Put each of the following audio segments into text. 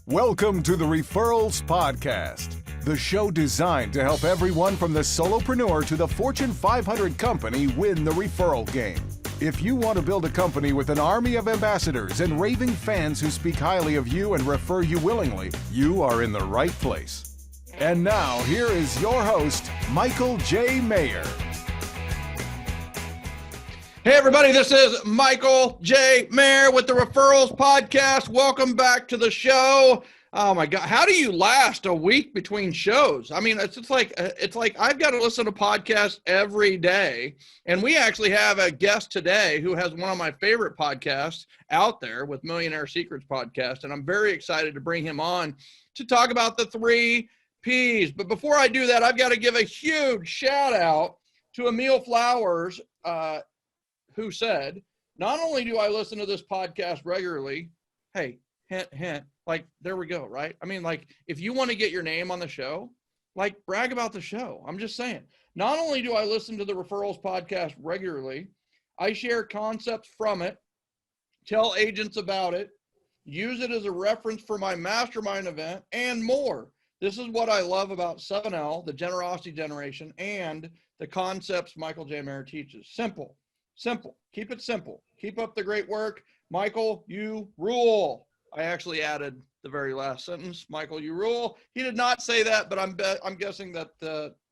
Welcome to the Referrals Podcast, the show designed to help everyone from the solopreneur to the Fortune 500 company win the referral game. If you want to build a company with an army of ambassadors and raving fans who speak highly of you and refer you willingly, you are in the right place. And now, here is your host, Michael J. Maher. Hey everybody, this is Michael J. Maher with the Referrals Podcast. Welcome back to the show. Oh my God, how do you last a week between shows? I mean, it's like I've got to listen to podcasts every day. And we actually have a guest today who has one of my favorite podcasts out there with Millionaire Secrets podcast. And I'm very excited to bring him on to talk about the 3 Ps. But before I do that, I've got to give a huge shout out to Emil Flowers, who said, not only do I listen to this podcast regularly, hey, hint, hint, like, there we go, right? I mean, like, if you want to get your name on the show, like, brag about the show. I'm just saying, not only do I listen to the Referrals Podcast regularly, I share concepts from it, tell agents about it, use it as a reference for my mastermind event, and more. This is what I love about 7L, the generosity generation, and the concepts Michael J. Maher teaches. Simple. Simple. Keep it simple. Keep up the great work. Michael, you rule. I actually added the very last sentence. Michael, you rule. He did not say that, but I'm guessing that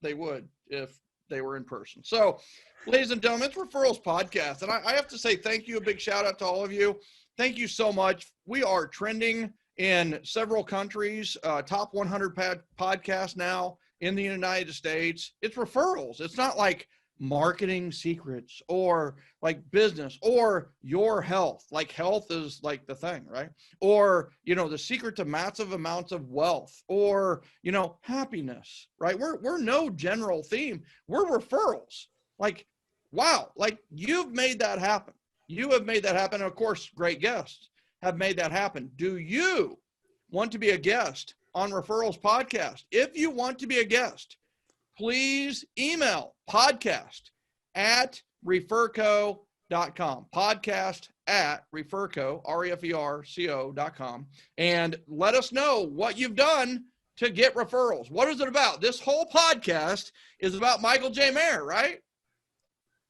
they would if they were in person. So, ladies and gentlemen, it's Referrals Podcast. And I have to say thank you. A big shout out to all of you. Thank you so much. We are trending in several countries, top 100 podcasts now in the United States. It's referrals. It's not like marketing secrets or like business or your health. Like health is like the thing, right? Or, you know, the secret to massive amounts of wealth or, you know, happiness, right? We're no general theme. We're referrals. Like, wow, like you've made that happen. You have made that happen. And of course, great guests have made that happen. Do you want to be a guest on Referrals Podcast? If you want to be a guest, please email podcast@referco.com, podcast@referco, referco.com, and let us know what you've done to get referrals. What is it about? This whole podcast is about Michael J. Maher, right?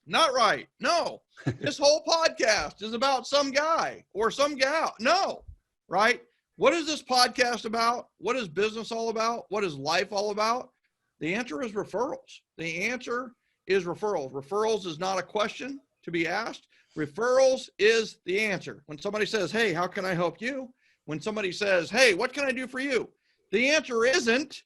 Not right. No. This whole podcast is about some guy or some gal. No. Right? What is this podcast about? What is business all about? What is life all about? The answer is referrals. The answer is referrals. Referrals is not a question to be asked. Referrals is the answer. When somebody says, hey, how can I help you? When somebody says, hey, what can I do for you? The answer isn't,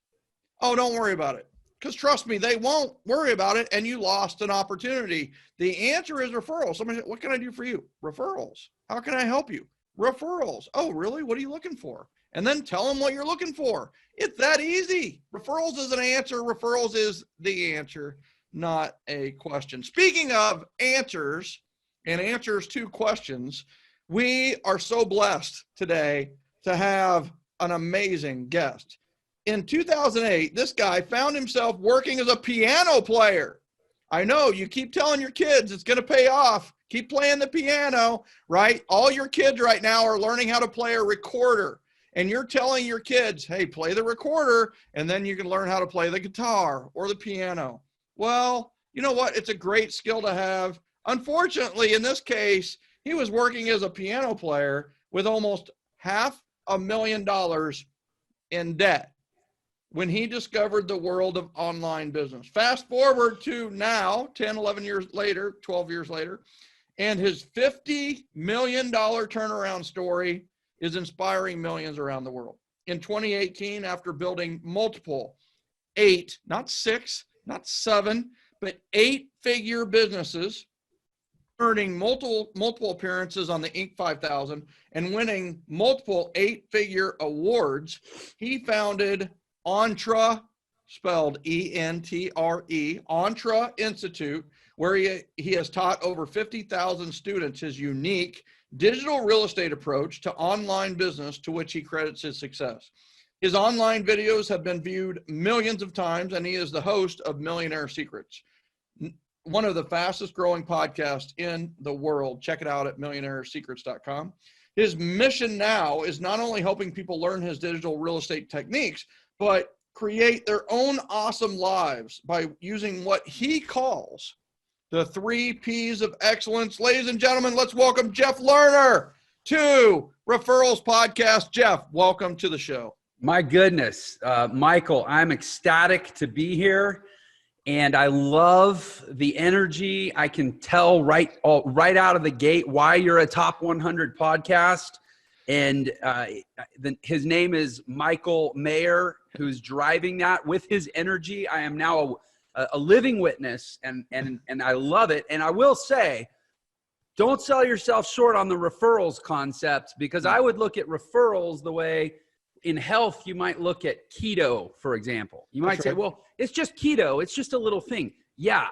oh, don't worry about it. Because trust me, they won't worry about it and you lost an opportunity. The answer is referrals. Somebody said, what can I do for you? Referrals. How can I help you? Referrals. Oh, really? What are you looking for? And then tell them what you're looking for. It's that easy. Referrals is an answer. Referrals is the answer, not a question. Speaking of answers and answers to questions, we are so blessed today to have an amazing guest. In 2008, this guy found himself working as a piano player. I know you keep telling your kids it's going to pay off. Keep playing the piano, right? All your kids right now are learning how to play a recorder. And you're telling your kids, hey, play the recorder, and then you can learn how to play the guitar or the piano. Well, you know what? It's a great skill to have. Unfortunately, in this case, he was working as a piano player with almost $500,000 in debt when he discovered the world of online business. Fast forward to now, 10, 11 years later, 12 years later, and his $50 million turnaround story is inspiring millions around the world. In 2018, after building multiple 8, not 6, not 7, but 8-figure businesses, earning multiple appearances on the Inc. 5000 and winning multiple 8-figure awards, he founded Entre, spelled E-N-T-R-E, Entre Institute, where he has taught over 50,000 students his unique digital real estate approach to online business, to which he credits his success. His online videos have been viewed millions of times, and he is the host of Millionaire Secrets, one of the fastest growing podcasts in the world. Check it out at millionairesecrets.com. his mission now is not only helping people learn his digital real estate techniques, but create their own awesome lives by using what he calls the 3 P's of excellence. Ladies and gentlemen, let's welcome Jeff Lerner to Referrals Podcast. Jeff, welcome to the show. My goodness, Michael, I'm ecstatic to be here, and I love the energy. I can tell right out of the gate why you're a top 100 podcast, and his name is Michael Maher, who's driving that with his energy. I am now a living witness, and I love it. And I will say, don't sell yourself short on the referrals concept, because I would look at referrals the way in health you might look at keto, for example. You might say, well, it's just keto. It's just a little thing. Yeah.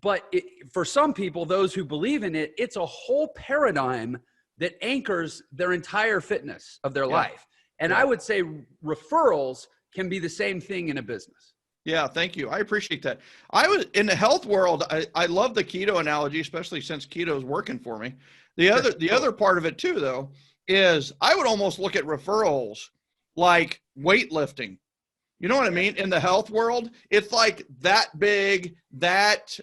But for some people, those who believe in it, it's a whole paradigm that anchors their entire fitness of their life. And I would say referrals can be the same thing in a business. Yeah, thank you. I appreciate that. I was in the health world. I love the keto analogy, especially since keto is working for me. The other part of it too, though, is I would almost look at referrals like weightlifting. You know what I mean? In the health world, it's like that big, that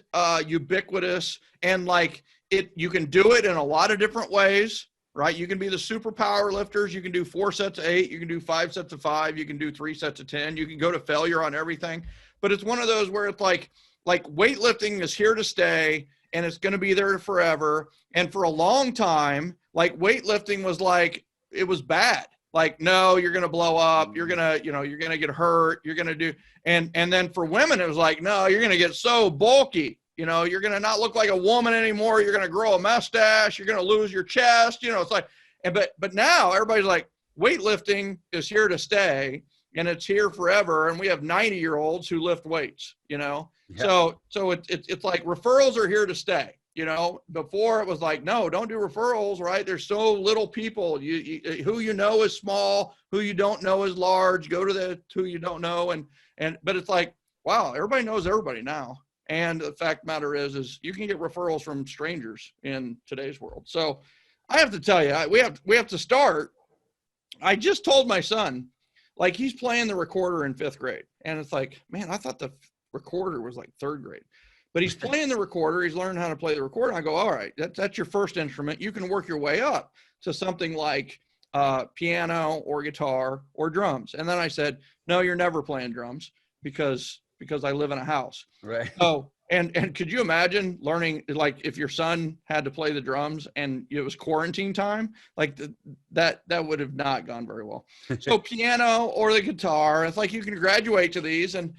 ubiquitous, and like you can do it in a lot of different ways, right? You can be the super power lifters. You can do 4 sets of 8. You can do 5 sets of 5. You can do 3 sets of 10. You can go to failure on everything. But it's one of those where it's like weightlifting is here to stay, and it's going to be there forever. And for a long time, like weightlifting was like, it was bad. Like, no, you're going to blow up. You're going to, you're going to get hurt. You're going to do, and then for women, it was like, no, you're going to get so bulky. You're going to not look like a woman anymore. You're going to grow a mustache. You're going to lose your chest. It's like, but now everybody's like, weightlifting is here to stay, and it's here forever. And we have 90-year-olds who lift weights, Yeah. So it's like referrals are here to stay. Before it was like, no, don't do referrals, right? There's so little people. Who you know is small, who you don't know is large. Go to the who you don't know, but it's like, wow, everybody knows everybody now. And the fact of the matter is you can get referrals from strangers in today's world. So I have to tell you, we have to start. I just told my son, like, he's playing the recorder in 5th grade, and it's like, man, I thought the recorder was like 3rd grade. But he's playing the recorder. He's learning how to play the recorder. I go, all right, that's your first instrument. You can work your way up to something like piano or guitar or drums. And then I said, no, you're never playing drums because I live in a house. Right. Oh, and could you imagine learning, like, if your son had to play the drums and it was quarantine time, like that would have not gone very well. So piano or the guitar, it's like you can graduate to these, and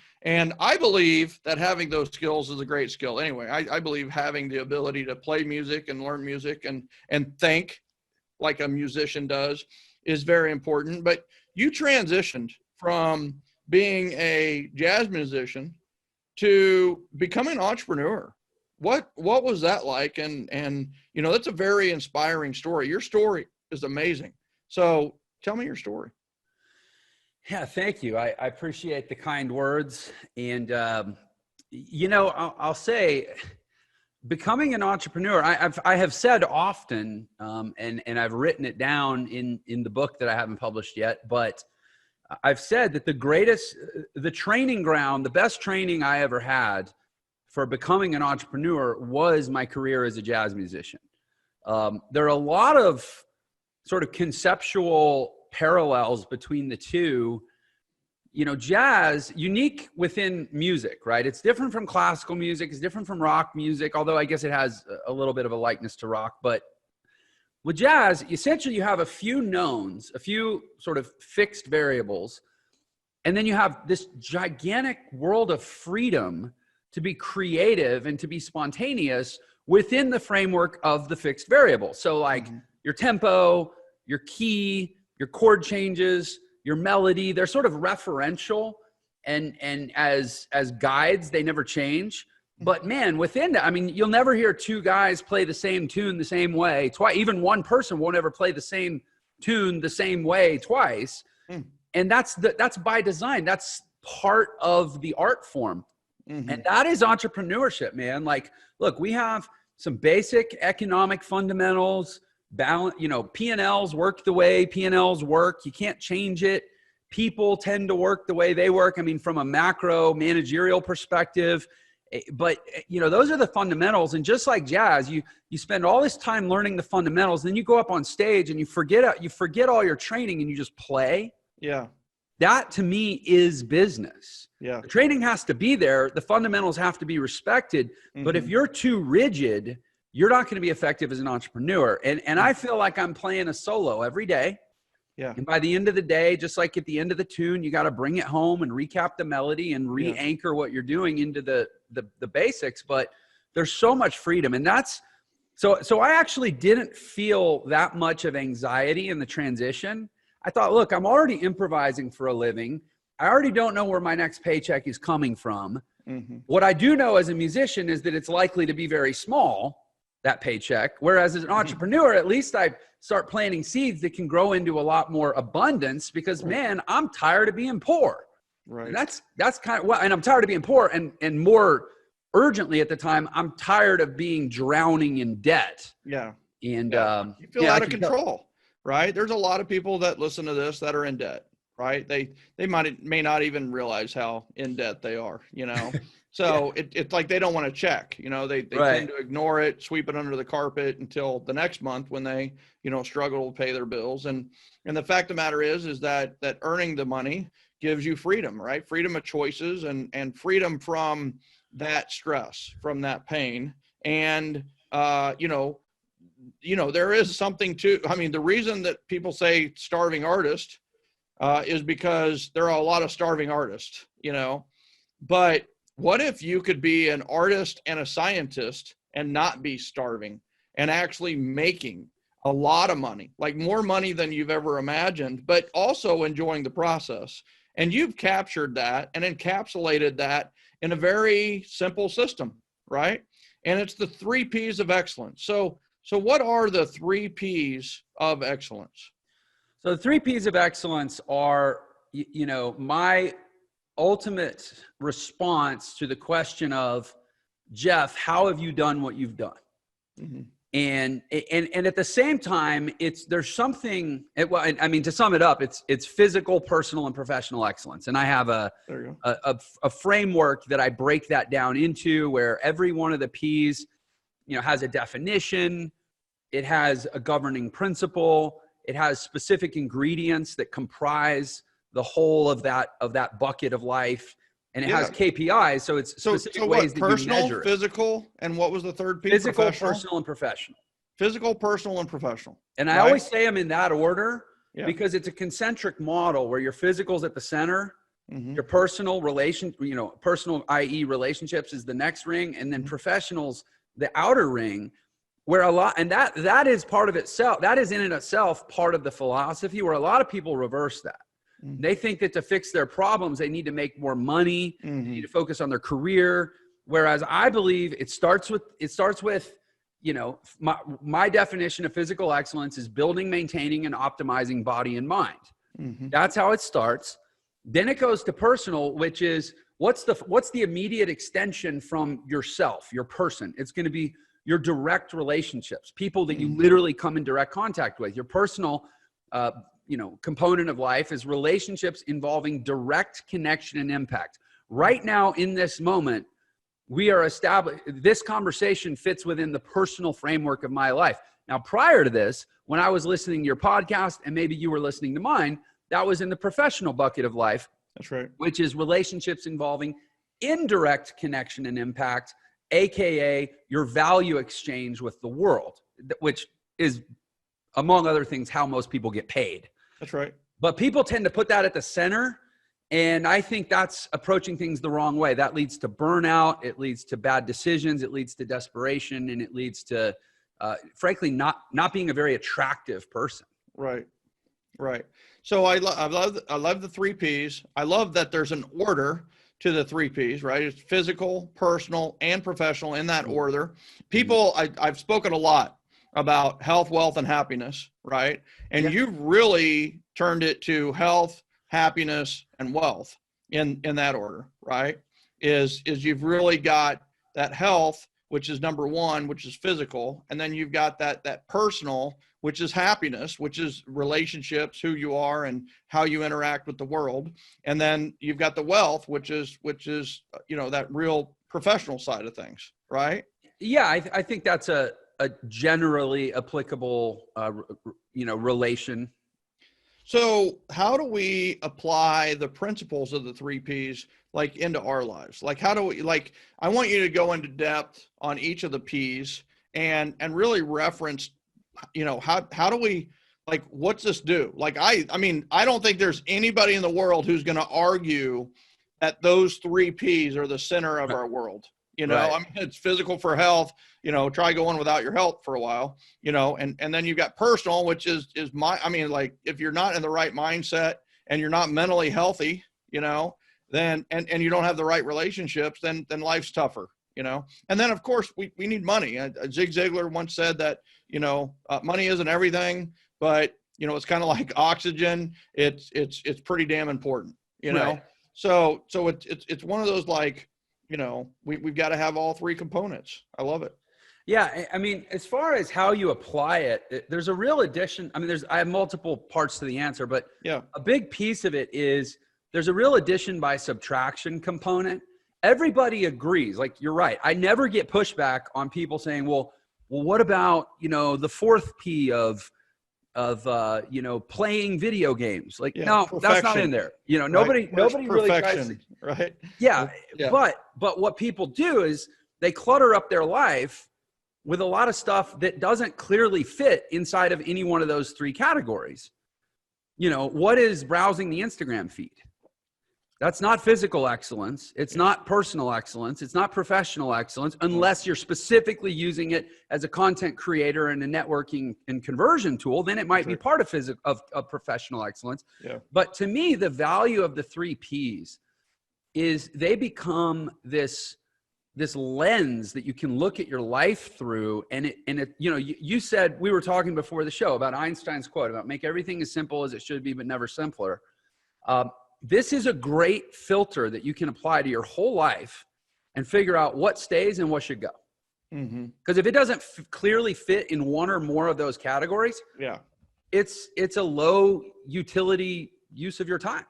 I believe that having those skills is a great skill. Anyway, I believe having the ability to play music and learn music and think like a musician does is very important. But you transitioned from being a jazz musician to becoming an entrepreneur. What was that like? And that's a very inspiring story. Your story is amazing. So tell me your story. Yeah, thank you. I appreciate the kind words. And, I'll say becoming an entrepreneur, I have said often, and I've written it down in the book that I haven't published yet, but I've said that the training ground, the best training I ever had for becoming an entrepreneur was my career as a jazz musician. There are a lot of sort of conceptual parallels between the two. Jazz, unique within music, right? It's different from classical music. It's different from rock music, although I guess it has a little bit of a likeness to rock. But with jazz, essentially you have a few knowns, a few sort of fixed variables, and then you have this gigantic world of freedom to be creative and to be spontaneous within the framework of the fixed variables. So like your tempo, your key, your chord changes, your melody, they're sort of referential, and as guides, they never change. But man, within that, I mean, you'll never hear 2 guys play the same tune the same way twice. Even one person won't ever play the same tune the same way twice. And that's by design. That's part of the art form. And that is entrepreneurship, man. Like, look, we have some basic economic fundamentals. balance, P&Ls work the way P&Ls work. You can't change it. People tend to work the way they work. I mean, from a macro managerial perspective, but those are the fundamentals. And just like jazz, you spend all this time learning the fundamentals, then you go up on stage and you forget all your training and you just play. Yeah. That to me is business. Yeah. The training has to be there. The fundamentals have to be respected. But if you're too rigid, you're not going to be effective as an entrepreneur. And I feel like I'm playing a solo every day. Yeah. And by the end of the day, just like at the end of the tune, you got to bring it home and recap the melody and re-anchor what you're doing into the basics. But there's so much freedom. And that's so I actually didn't feel that much of anxiety in the transition. I thought, look, I'm already improvising for a living. I already don't know where my next paycheck is coming from. What I do know as a musician is that it's likely to be very small, that paycheck. Whereas as an entrepreneur, at least I start planting seeds that can grow into a lot more abundance because, man, I'm tired of being poor. Right. And that's kind of what, and I'm tired of being poor. And more urgently at the time, I'm tired of being drowning in debt. Yeah. And you feel out of control, right? There's a lot of people that listen to this that are in debt, right? They may not even realize how in debt they are, So it's like they don't want to check, they tend to ignore it, sweep it under the carpet until the next month when they, struggle to pay their bills. And the fact of the matter is that earning the money gives you freedom, right? Freedom of choices and freedom from that stress, from that pain. And, there is something to, the reason that people say starving artist is because there are a lot of starving artists, but what if you could be an artist and a scientist and not be starving and actually making a lot of money, like more money than you've ever imagined, but also enjoying the process? And you've captured that and encapsulated that in a very simple system, right? And it's the 3 Ps of excellence. So what are the 3 Ps of excellence? So the 3 Ps of excellence are, my ultimate response to the question of, Jeff, how have you done what you've done? And at the same time, there's something, to sum it up, it's physical, personal, and professional excellence. And I have a framework that I break that down into, where every one of the Ps, has a definition. It has a governing principle. It has specific ingredients that comprise the whole of that bucket of life. And it has KPIs. So it's specific ways that you measure it. Personal, physical, and what was the third P? Physical, personal, and professional. Physical, personal, and professional. And I always say them in that order because it's a concentric model where your physical's at the center, your personal personal, i.e. relationships, is the next ring, and then professionals, the outer ring, where and that is part of itself. That is in and itself part of the philosophy, where a lot of people reverse that. They think that to fix their problems, they need to make more money, they need to focus on their career. Whereas I believe it starts with, my definition of physical excellence is building, maintaining, and optimizing body and mind. That's how it starts. Then it goes to personal, which is what's the immediate extension from yourself, your person. It's going to be your direct relationships, people that you literally come in direct contact with. Your personal, component of life is relationships involving direct connection and impact. Right now, in this moment, we are established. This conversation fits within the personal framework of my life. Now, prior to this, when I was listening to your podcast, and maybe you were listening to mine, that was in the professional bucket of life. That's right. Which is relationships involving indirect connection and impact, AKA your value exchange with the world, which is, among other things, how most people get paid. That's right. But people tend to put that at the center. And I think that's approaching things the wrong way. That leads to burnout. It leads to bad decisions. It leads to desperation. And it leads to, frankly, not being a very attractive person. Right. Right. So I love the 3 Ps. I love that there's an order to the 3 Ps, right? It's physical, personal, and professional in that order. People, I've spoken a lot about health, wealth, and happiness, right? And you've really turned it to health, happiness, and wealth in that order, right? Is you've really got that health, which is number 1, which is physical. And then you've got that personal, which is happiness, which is relationships, who you are and how you interact with the world. And then you've got the wealth, which is, that real professional side of things, right? Yeah. I think that's a generally applicable, relation. So how do we apply the principles of the 3 Ps like into our lives? Like, how do we, like, I want you to go into depth on each of the Ps and really reference, how do we, like, what's this do? Like, I mean, I don't think there's anybody in the world who's going to argue that those 3 Ps are the center of our world. Right. I mean, it's physical for health, try going without your health for a while, and then you've got personal, which is like, if you're not in the right mindset and you're not mentally healthy, then, and you don't have the right relationships, then life's tougher, and then of course we need money. Zig Ziglar once said that, money isn't everything, but it's kind of like oxygen. It's pretty damn important, Right. So it's one of those, like, we've got to have all 3 components. I love it. Yeah. I mean, as far as how you apply it, there's a real addition. I mean, I have multiple parts to the answer, but yeah, a big piece of it is there's a real addition by subtraction component. Everybody agrees. Like, you're right. I never get pushback on people saying, well, what about, the 4th P of playing video games? Like, no, that's not in there. Nobody really tries to, right. Yeah. But what people do is they clutter up their life with a lot of stuff that doesn't clearly fit inside of any one of those 3 categories. What is browsing the Instagram feed? That's not physical excellence. It's not personal excellence. It's not professional excellence, unless you're specifically using it as a content creator and a networking and conversion tool. Then it might be part of professional excellence. Yeah. But to me, the value of the 3 Ps is they become this lens that you can look at your life through. And you said, we were talking before the show about Einstein's quote about make everything as simple as it should be, but never simpler. This is a great filter that you can apply to your whole life and figure out what stays and what should go. Because if it doesn't clearly fit in one or more of those categories, yeah, it's a low utility use of your time.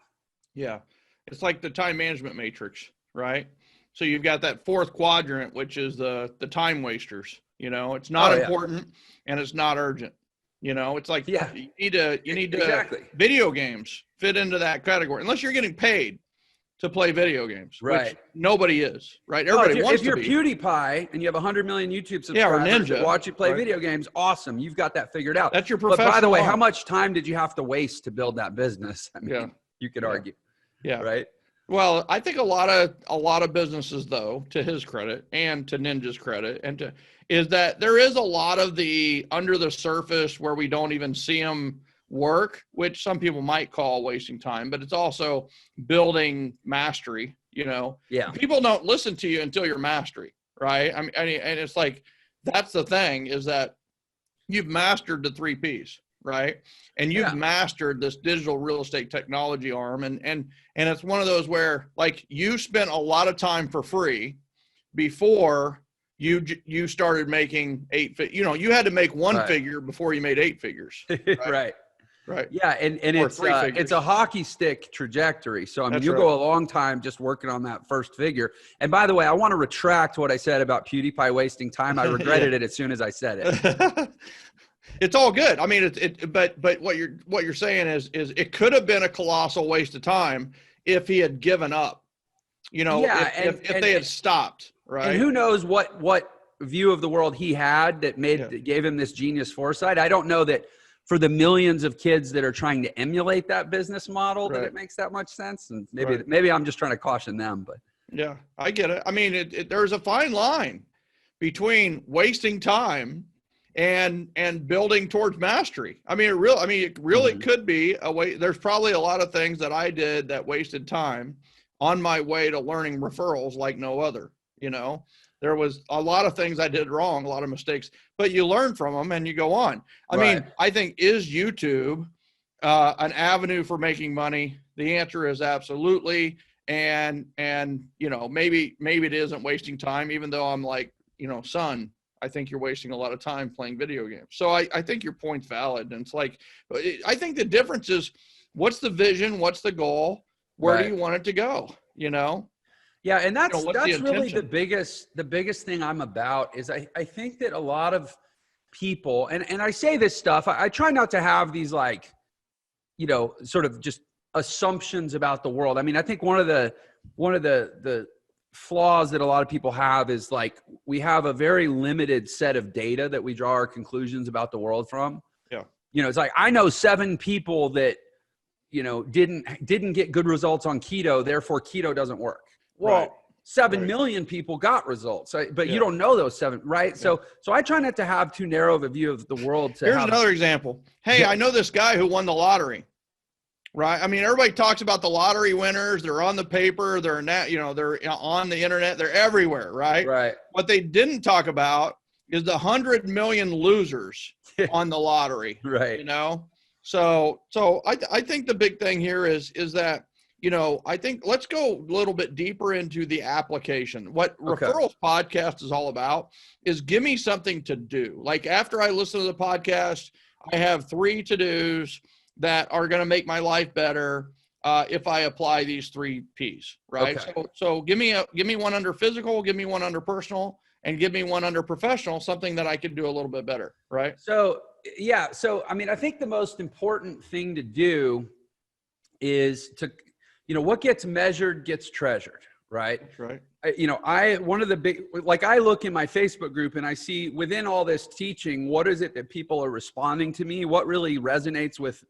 Yeah. It's like the time management matrix, right? So you've got that 4th quadrant, which is the time wasters. It's not important and it's not urgent. It's like, you need to exactly. Video games fit into that category, unless you're getting paid to play video games, right? Which nobody is, right? Everybody wants to be. If you're PewDiePie and you have 100 million YouTube subscribers that watch you play video games, awesome. You've got that figured out. That's your professional. But by the way, how much time did you have to waste to build that business? I mean, you could argue. Yeah. Right. Well, I think a lot of businesses, though, to his credit and to Ninja's credit, is that there is a lot of the under the surface where we don't even see them work, which some people might call wasting time, but it's also building mastery. Yeah. People don't listen to you until you're mastery, right? I mean, and it's like, that's the thing, is that you've mastered the 3 Ps. Right. And you've mastered this digital real estate technology arm. And it's one of those where, like, you spent a lot of time for free before you started making you had to make 1 figure before you made 8 figures. Right. Right. Yeah. And it's a hockey stick trajectory. So, I mean, you go a long time just working on that first figure. And by the way, I want to retract what I said about PewDiePie wasting time. I regretted it as soon as I said it. It's all good. I mean, but what you're saying is it could have been a colossal waste of time if he had given up, if they had stopped, right? And who knows what view of the world he had that gave him this genius foresight. I don't know that for the millions of kids that are trying to emulate that business model that it makes that much sense. And maybe I'm just trying to caution them, but yeah, I get it. I mean, there's a fine line between wasting time and building towards mastery. I mean, it really could be a way. There's probably a lot of things that I did that wasted time on my way to learning referrals like no other. There was a lot of things I did wrong, a lot of mistakes, but you learn from them and you go on. I mean, I think, is YouTube an avenue for making money? The answer is absolutely. And maybe it isn't wasting time, even though I'm like, son, I think you're wasting a lot of time playing video games. So I think your point's valid. And it's like, I think the difference is, what's the vision? What's the goal? Where do you want it to go? You know? Yeah. And that's really intention? the biggest thing I'm about is I think that a lot of people, and I say this stuff, I try not to have these like, you know, sort of just assumptions about the world. I mean, I think one of the flaws that a lot of people have is like, we have a very limited set of data that we draw our conclusions about the world from. Yeah. You know, it's like, I know 7 people that, you know, didn't get good results on keto, therefore keto doesn't work. Well, 7 million people got results, but you don't know those 7, right? Yeah. So I try not to have too narrow of a view of the world. Here's another example. Hey, I know this guy who won the lottery, right? I mean, everybody talks about the lottery winners. They're on the paper. They're not, you know, they're on the internet. They're everywhere, right? Right. What they didn't talk about is the 100 million losers on the lottery, right? You know, so I think the big thing here is that, you know, I think let's go a little bit deeper into the application. What Referrals podcast is all about is give me something to do. Like after I listen to the podcast, I have 3 to-dos that are going to make my life better if I apply these 3 P's, right? Okay. So give me one under physical, give me one under personal, and give me one under professional, something that I could do a little bit better, right? So, yeah. So, I mean, I think the most important thing to do is to, you know, what gets measured gets treasured, right? That's right. One of the big, like I look in my Facebook group and I see within all this teaching, what is it that people are responding to me? What really resonates with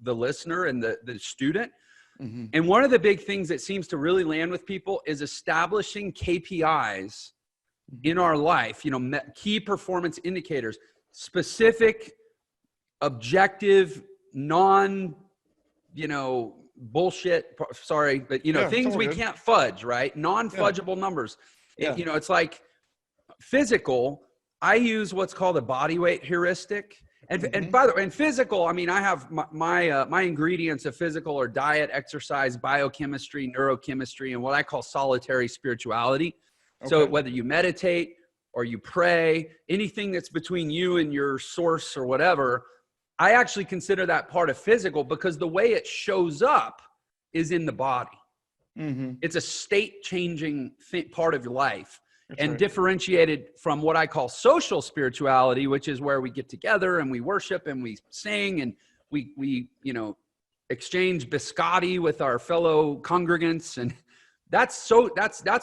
the listener and the student? Mm-hmm. And one of the big things that seems to really land with people is establishing KPIs in our life, you know, key performance indicators, specific, objective, bullshit, sorry, but things we can't fudge, right? Non-fudgeable numbers. Yeah. It's like physical. I use what's called a body weight heuristic. And by the way, in physical, I mean, I have my ingredients of physical are diet, exercise, biochemistry, neurochemistry, and what I call solitary spirituality. Okay. So whether you meditate or you pray, anything that's between you and your source or whatever, I actually consider that part of physical because the way it shows up is in the body. Mm-hmm. It's a state-changing part of your life. That's and right. Differentiated from what I call social spirituality, which is where we get together and we worship and we sing and we exchange biscotti with our fellow congregants. And that's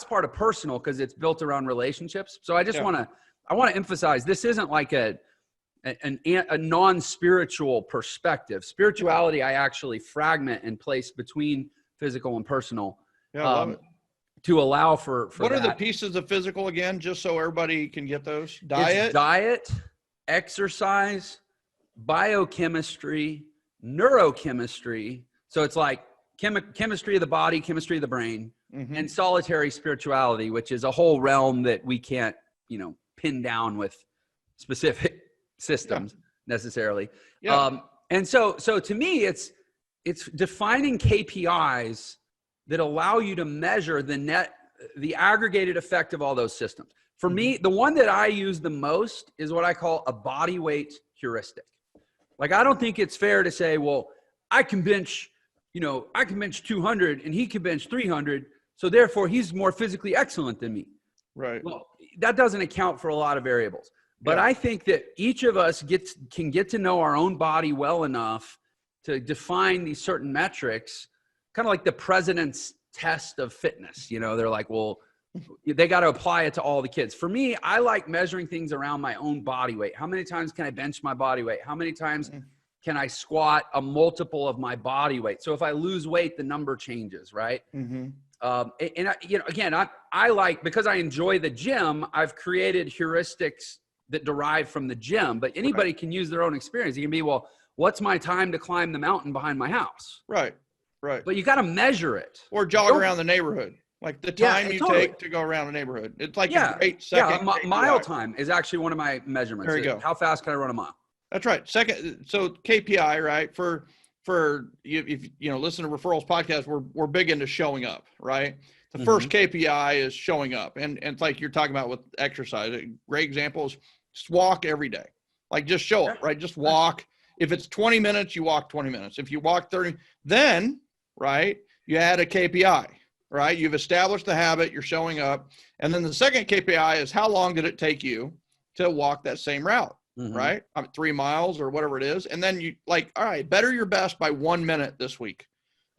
part of personal because it's built around relationships. So I just want to emphasize this isn't like a non-spiritual perspective. Spirituality, I actually fragment and place between physical and personal. Yeah, I love it. To allow for what that. Are the pieces of physical again, just so everybody can get those? It's diet, exercise, biochemistry, neurochemistry. So it's like chemistry of the body, chemistry of the brain, and solitary spirituality, which is a whole realm that we can't, pin down with specific systems necessarily. Yeah. And so to me, it's defining KPIs that allow you to measure the aggregated effect of all those systems. For me, the one that I use the most is what I call a body weight heuristic. Like, I don't think it's fair to say, well, I can bench 200 and he can bench 300. So therefore he's more physically excellent than me. Right. Well, that doesn't account for a lot of variables, but I think that each of us can get to know our own body well enough to define these certain metrics, kind of like the president's test of fitness. They're like, well, they got to apply it to all the kids. For me, I like measuring things around my own body weight. How many times can I bench my body weight? How many times can I squat a multiple of my body weight? So if I lose weight, the number changes, right? Mm-hmm. I like, because I enjoy the gym, I've created heuristics that derive from the gym, but anybody can use their own experience. It can be, well, what's my time to climb the mountain behind my house? Right. But you got to measure it. Or jog around the neighborhood. Like the time you take to go around the neighborhood. It's like a great second. Yeah, mile time is actually one of my measurements. There you go. How fast can I run a mile? That's right. Second, so KPI, right? For you, if listen to Referrals podcast, we're big into showing up, right? It's The first KPI is showing up. And it's like you're talking about with exercise. A great example is just walk every day. Like just show up, right? Just walk. If it's 20 minutes, you walk 20 minutes. If you walk 30, then, right, you add a KPI, right? You've established the habit, you're showing up. And then the second KPI is how long did it take you to walk that same route, right? 3 miles or whatever it is. And then you like, all right, better your best by 1 minute this week.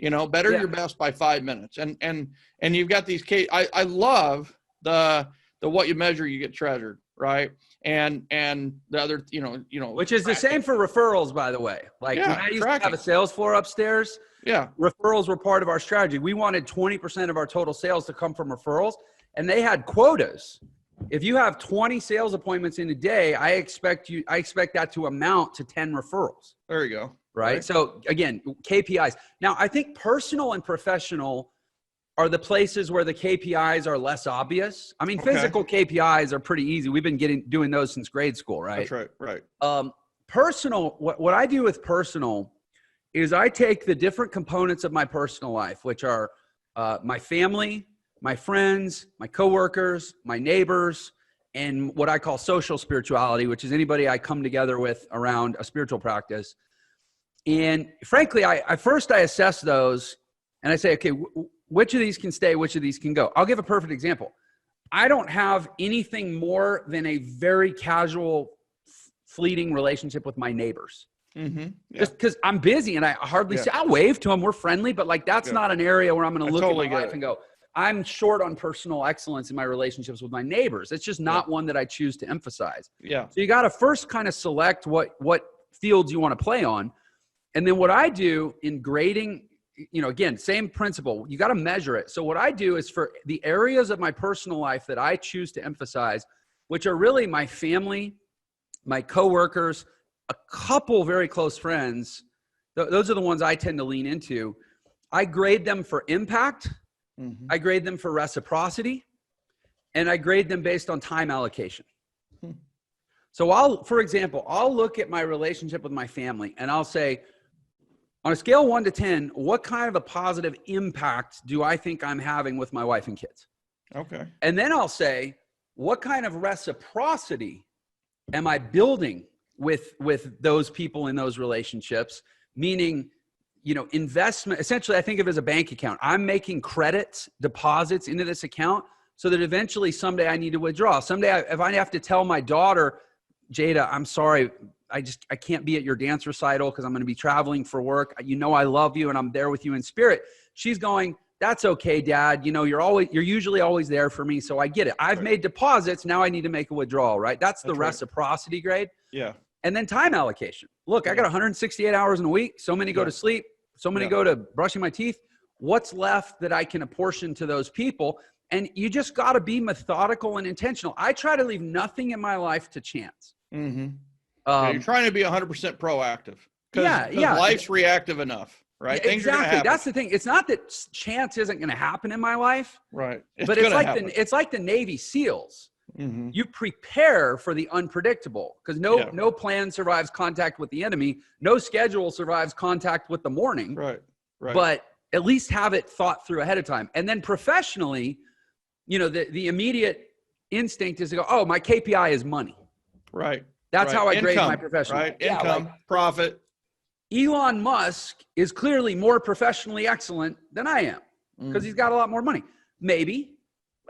Better your best by 5 minutes. And you've got these I love the what you measure, you get treasured, right? And the other, which is the same for referrals, by the way. Like when I used to have a sales floor upstairs, referrals were part of our strategy. We wanted 20% of our total sales to come from referrals, and they had quotas. If you have 20 sales appointments in a day, I expect that to amount to 10 referrals. There you go. Right. So again, KPIs. Now, I think personal and professional are the places where the KPIs are less obvious. I mean, physical KPIs are pretty easy. We've been doing those since grade school, right? That's right. Personal, what I do with personal is I take the different components of my personal life, which are my family, my friends, my coworkers, my neighbors, and what I call social spirituality, which is anybody I come together with around a spiritual practice. And frankly, I assess those and I say, okay, which of these can stay? Which of these can go? I'll give a perfect example. I don't have anything more than a very casual, fleeting relationship with my neighbors. Just because I'm busy and I hardly see, I'll wave to them. We're friendly, but like, that's not an area where I'm going to look at my life and go, I'm short on personal excellence in my relationships with my neighbors. It's just not one that I choose to emphasize. So you got to first kind of select what fields you want to play on. And then what I do in grading, again, same principle, you got to measure it. So what I do is for the areas of my personal life that I choose to emphasize, which are really my family, my coworkers, a couple very close friends, those are the ones I tend to lean into. I grade them for impact. I grade them for reciprocity, and I grade them based on time allocation. So for example, I'll look at my relationship with my family and I'll say, on a scale of 1 to 10, what kind of a positive impact do I think I'm having with my wife and kids? And then I'll say, what kind of reciprocity am I building with those people in those relationships? Meaning, investment, essentially I think of it as a bank account. I'm making credits, deposits into this account so that eventually someday I need to withdraw. Someday if I have to tell my daughter, Jada, I'm sorry, I can't be at your dance recital because I'm going to be traveling for work. I love you and I'm there with you in spirit. She's going, that's okay, Dad. You're usually always there for me. So I get it. I've made deposits. Now I need to make a withdrawal, right? That's the reciprocity grade. And then time allocation. Look, I got 168 hours in a week. So many go to sleep. So many go to brushing my teeth. What's left that I can apportion to those people? And you just got to be methodical and intentional. I try to leave nothing in my life to chance. You're trying to be 100% proactive. Because life's reactive enough, right? Yeah, exactly. That's the thing. It's not that chance isn't going to happen in my life. Right. But it's like the Navy SEALs. You prepare for the unpredictable because no plan survives contact with the enemy. No schedule survives contact with the morning. Right. But at least have it thought through ahead of time. And then professionally, the immediate instinct is to go, oh, my KPI is money. Right. That's how I grade my professional. Right. Income, profit. Elon Musk is clearly more professionally excellent than I am because he's got a lot more money. Maybe.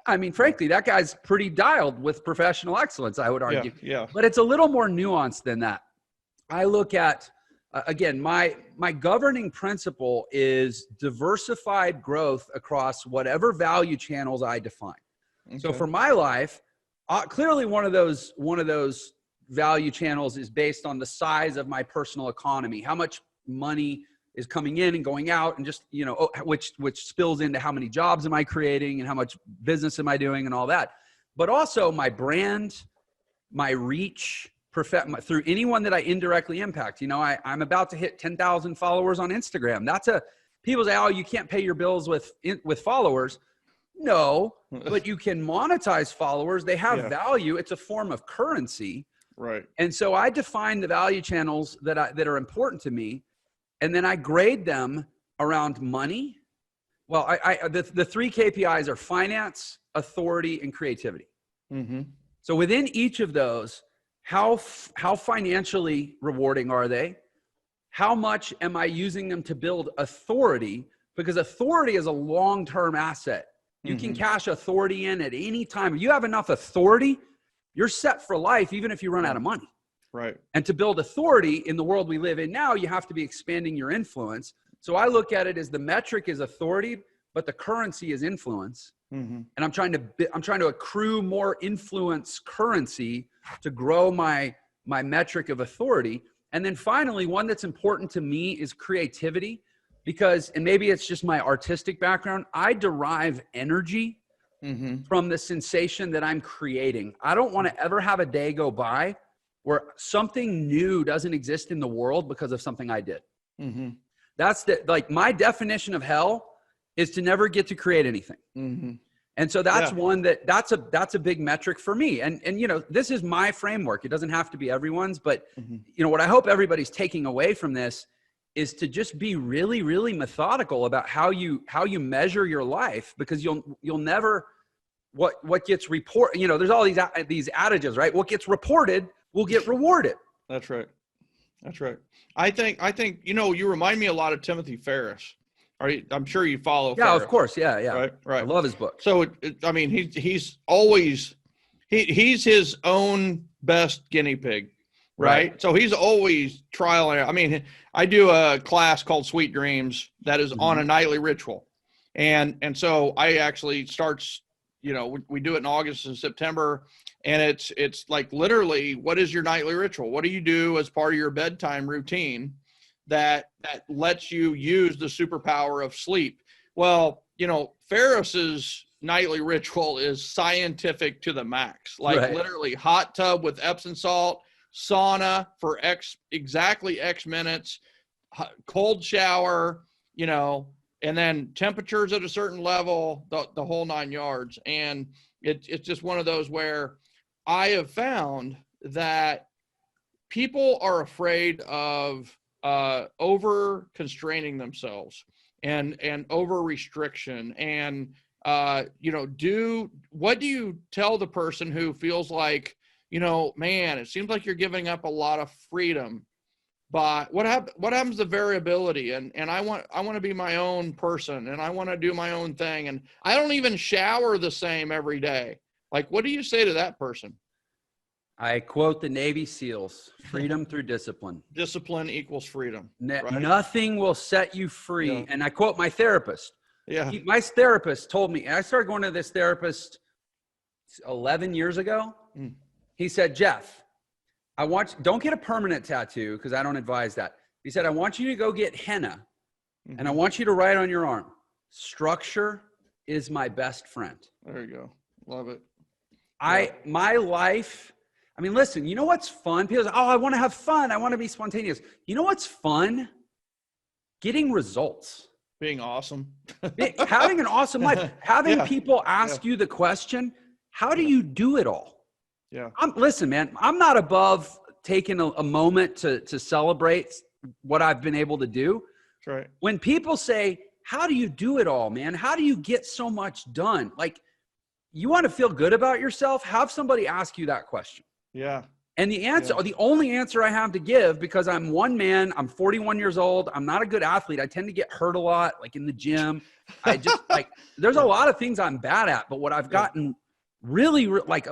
I mean, frankly, that guy's pretty dialed with professional excellence, I would argue. But it's a little more nuanced than that. I look at, again, my governing principle is diversified growth across whatever value channels I define. So for my life, clearly one of those value channels is based on the size of my personal economy, how much money is coming in and going out, and just, which spills into how many jobs am I creating and how much business am I doing and all that. But also my brand, my reach, through anyone that I indirectly impact. I'm about to hit 10,000 followers on Instagram. People say, oh, you can't pay your bills with followers. No, but you can monetize followers. They have value. It's a form of currency. Right. And so I define the value channels that are important to me. And then I grade them around money, Well, the three KPIs are finance, authority, and creativity. Mm-hmm. So within each of those, how financially rewarding are they? How much am I using them to build authority? Because authority is a long-term asset. You can cash authority in at any time. If you have enough authority, you're set for life, even if you run out of money. Right. And to build authority in the world we live in now, you have to be expanding your influence. So I look at it as the metric is authority, but the currency is influence. And I'm trying to accrue more influence currency to grow my metric of authority. And then finally, one that's important to me is creativity, because, and maybe it's just my artistic background, I derive energy from the sensation that I'm creating. I don't want to ever have a day go by where something new doesn't exist in the world because of something I did. That's my definition of hell is to never get to create anything. And so that's one that's a big metric for me. And this is my framework. It doesn't have to be everyone's, but what I hope everybody's taking away from this is to just be really, really methodical about how you measure your life, because you'll never, what gets reported, there's all these adages, right? What gets reported will get rewarded. That's right. That's right. I think, you remind me a lot of Timothy Ferriss. I'm sure you follow. Yeah, Ferriss. Of course. Yeah. Right. I love his book. So, he's always, he's his own best guinea pig. Right. So he's always trial and error. I mean, I do a class called Sweet Dreams that is on a nightly ritual. And so I actually starts, we do it in August and September, and it's like literally, what is your nightly ritual? What do you do as part of your bedtime routine that lets you use the superpower of sleep? Well, Ferriss's nightly ritual is scientific to the max, literally hot tub with Epsom salt, sauna for exactly X minutes, cold shower, and then temperatures at a certain level, the whole 9 yards. And it's just one of those where I have found that people are afraid of over constraining themselves and over restriction. And, what do you tell the person who feels like, man, it seems like you're giving up a lot of freedom, but what happens to variability? And I want to be my own person, and I want to do my own thing. And I don't even shower the same every day. Like, what do you say to that person? I quote the Navy SEALs: freedom through discipline. Discipline equals freedom. Right? Nothing will set you free. Yeah. And I quote my therapist. Yeah. My therapist told me, and I started going to this therapist 11 years ago. He said, Jeff, don't get a permanent tattoo, because I don't advise that. He said, I want you to go get henna, and I want you to write on your arm, structure is my best friend. There you go. Love it. My life, listen, you know what's fun? People say, I want to have fun. I want to be spontaneous. You know what's fun? Getting results. Being awesome. Having an awesome life. Having people ask you the question, how do you do it all? Yeah. Listen, man, I'm not above taking a moment to celebrate what I've been able to do. That's right. When people say, how do you do it all, man? How do you get so much done? Like, you want to feel good about yourself? Have somebody ask you that question. Yeah. And the answer, the only answer I have to give, because I'm one man, I'm 41 years old, I'm not a good athlete. I tend to get hurt a lot, like in the gym. I just there's a lot of things I'm bad at, but what I've gotten really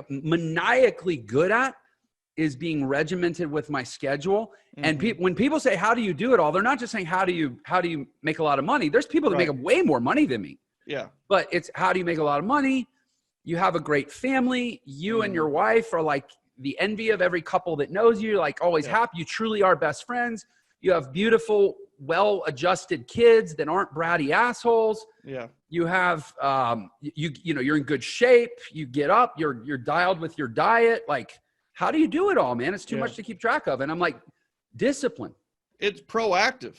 maniacally good at is being regimented with my schedule. And when people say, how do you do it all? They're not just saying, how do you make a lot of money? There's people that make way more money than me. Yeah. But it's, how do you make a lot of money? You have a great family. You and your wife are like the envy of every couple that knows you. You're like always happy. You truly are best friends. You have beautiful, well-adjusted kids that aren't bratty assholes. Yeah. You have, you're in good shape. You get up, you're dialed with your diet. Like, how do you do it all, man? It's too much to keep track of. And I'm like, discipline. It's proactive,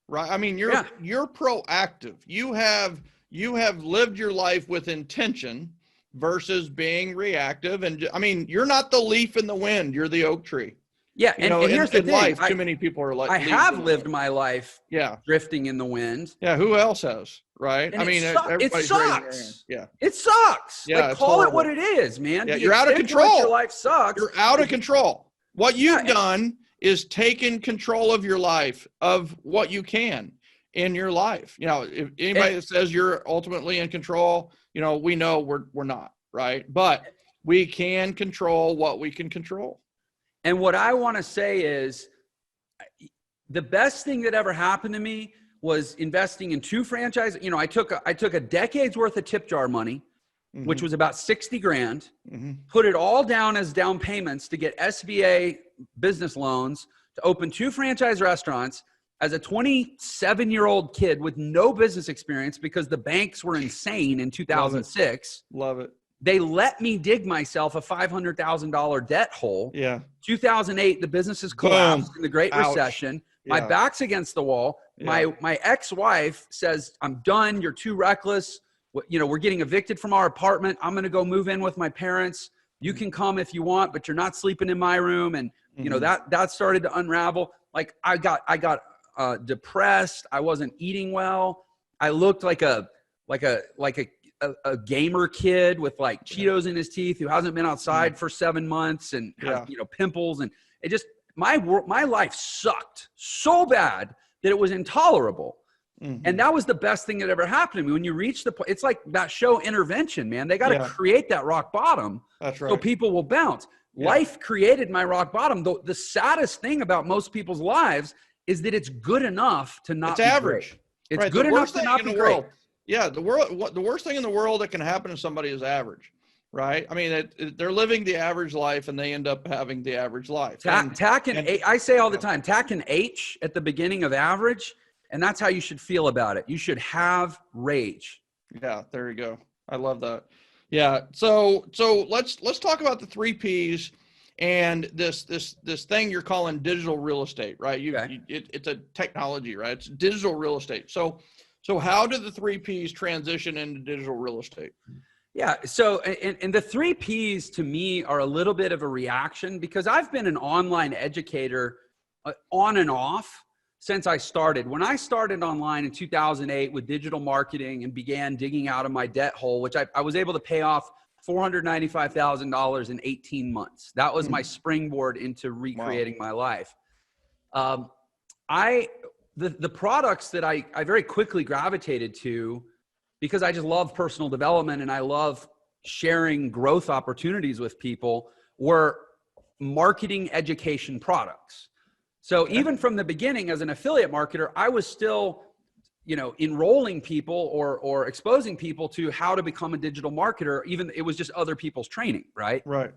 right? I mean, you're proactive. You have lived your life with intention versus being reactive. And you're not the leaf in the wind. You're the oak tree. Yeah. You know, and here's the in thing. life, too many people are like, I have lived my life drifting in the wind. Yeah. Who else has? Right. And Everybody's it raising their hand. sucks. Yeah. It sucks. Yeah. Like, call it what it is, man. Yeah, The you're out of extent to which control. Your life sucks. You're out of control. What you've done is taken control of your life, of what you can in your life. You know, if anybody that says you're ultimately in control, you know, we know we're not, right? But we can control what we can control. And what I want to say is the best thing that ever happened to me was investing in 2 franchises. You know, I took a decade's worth of tip jar money, which was about 60 grand, put it all down as down payments to get SBA business loans to open 2 franchise restaurants as a 27-year-old kid with no business experience because the banks were insane in 2006. Love it. They let me dig myself a $500,000 debt hole. Yeah. 2008, the businesses collapsed in the Great Recession. My back's against the wall. My ex-wife says, I'm done. You're too reckless. You know, we're getting evicted from our apartment. I'm going to go move in with my parents. You can come if you want, but you're not sleeping in my room. And, you know, that started to unravel. Like I got depressed. I wasn't eating well. I looked like a gamer kid with like Cheetos in his teeth who hasn't been outside for 7 months and has, you know, pimples. And it just, my life sucked so bad that it was intolerable. And that was the best thing that ever happened to me. When you reach the point, it's like that show Intervention, man. They got to create that rock bottom. That's right. So people will bounce. Life created my rock bottom. The saddest thing about most people's lives is that it's good enough to not be average. Great. It's good enough to not be great. Yeah, the worst thing in the world that can happen to somebody is average, right? I mean, they're living the average life and they end up having the average life. I say all the time, tack an H at the beginning of average, and that's how you should feel about it. You should have rage. Yeah, there you go. I love that. Yeah. So let's talk about the 3 Ps and this thing you're calling digital real estate, right? It's a technology, right? It's digital real estate. So how did the 3 Ps transition into digital real estate? Yeah. So, and the 3 Ps to me are a little bit of a reaction because I've been an online educator on and off since I started. When I started online in 2008 with digital marketing and began digging out of my debt hole, which I was able to pay off $495,000 in 18 months. That was my springboard into recreating my life. The products that I very quickly gravitated to because I just love personal development and I love sharing growth opportunities with people were marketing education products. So even from the beginning as an affiliate marketer, I was still, you know, enrolling people or exposing people to how to become a digital marketer. Even it was just other people's training, right? Right.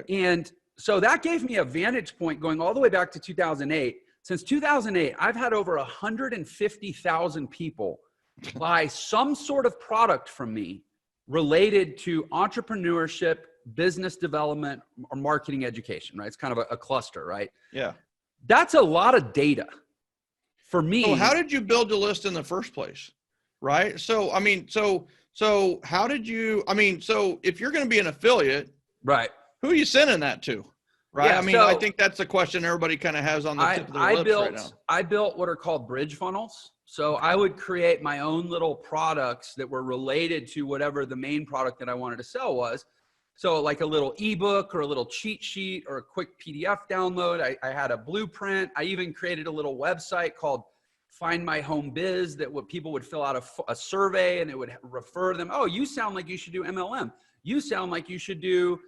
And so that gave me a vantage point going all the way back to 2008. Since 2008, I've had over 150,000 people buy some sort of product from me related to entrepreneurship, business development, or marketing education, right? It's kind of a cluster, right? Yeah. That's a lot of data for me. So how did you build the list in the first place? Right. So, I mean, so how did you, I mean, so if you're going to be an affiliate, right, who are you sending that to? Right. Yeah, I mean, I think that's the question everybody kind of has on the tip of their lips right now. I built what are called bridge funnels. So I would create my own little products that were related to whatever the main product that I wanted to sell was. So like a little ebook or a little cheat sheet or a quick PDF download. I had a blueprint. I even created a little website called Find My Home Biz that people would fill out a survey and it would refer them. Oh, you sound like you should do MLM. You sound like you should do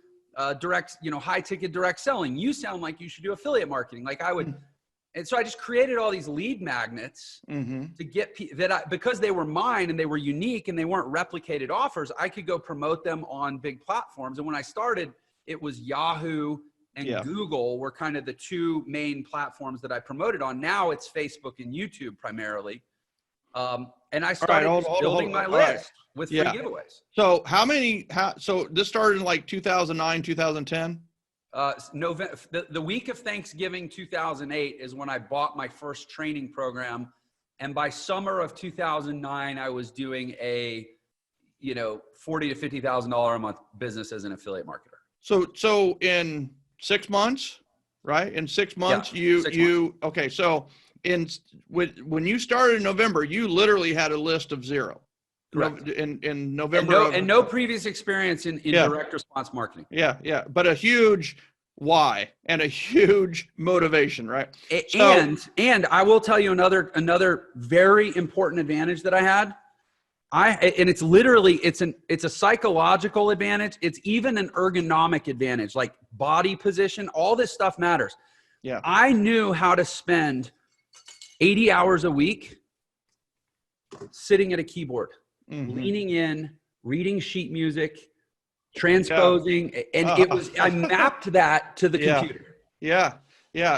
direct, you know, high ticket direct selling. You sound like you should do affiliate marketing. Like I would. And so I just created all these lead magnets to get because they were mine and they were unique and they weren't replicated offers. I could go promote them on big platforms. And when I started, it was Yahoo and Google were kind of the 2 main platforms that I promoted on. Now it's Facebook and YouTube primarily. And I started building my list with free giveaways. So so this started in like 2009, 2010? November, the week of Thanksgiving 2008 is when I bought my first training program, and by summer of 2009 I was doing a $40,000 to $50,000 a month business as an affiliate marketer. So in 6 months? right? In 6 months, Yeah, 6 months. okay. So when you started in November, you literally had a list of 0. Correct. In November And no previous experience in direct response marketing. Yeah. But a huge why and a huge motivation, right? And I will tell you another very important advantage that I had. And it's literally, it's a psychological advantage. It's even an ergonomic advantage, like body position, all this stuff matters. Yeah. I knew how to spend 80 hours a week sitting at a keyboard, leaning in, reading sheet music, transposing. And I mapped that to the computer. Yeah.